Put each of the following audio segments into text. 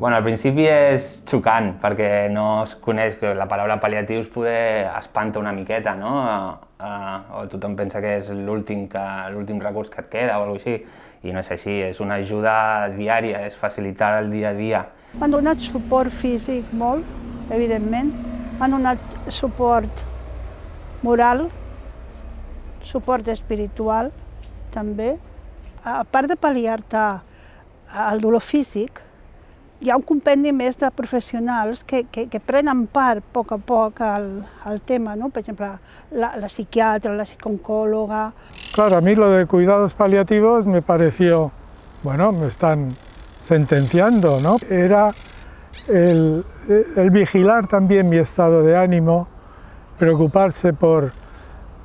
Bueno, al principi és xocant, perquè no es coneix, que la paraula pal·liatius poder espanta una miqueta, no? O tothom pensa que és l'últim recurs que et queda o alguna cosa així, i no és així, és una ajuda diària, és facilitar el dia a dia. M'han donat suport físic molt, evidentment, m'han donat suport moral, suport espiritual, també. A part de pal·liar-te el dolor físic, hi ha un compendi més de professionals que prenen part a poc al tema, ¿no? Per exemple, la psiquiatra, la psicooncóloga. Claro, a mí lo de cuidados paliativos me pareció, bueno, me están sentenciando, ¿no? Era el vigilar también mi estado de ánimo, preocuparse por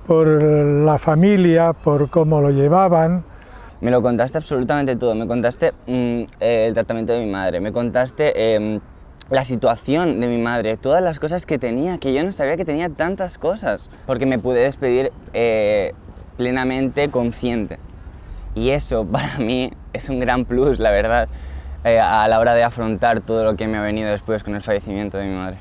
la familia, por cómo lo llevaban. Me lo contaste absolutamente todo, me contaste el tratamiento de mi madre, me contaste la situación de mi madre, todas las cosas que tenía, que yo no sabía que tenía tantas cosas, porque me pude despedir plenamente consciente. Y eso para mí es un gran plus, la verdad, a la hora de afrontar todo lo que me ha venido después con el fallecimiento de mi madre.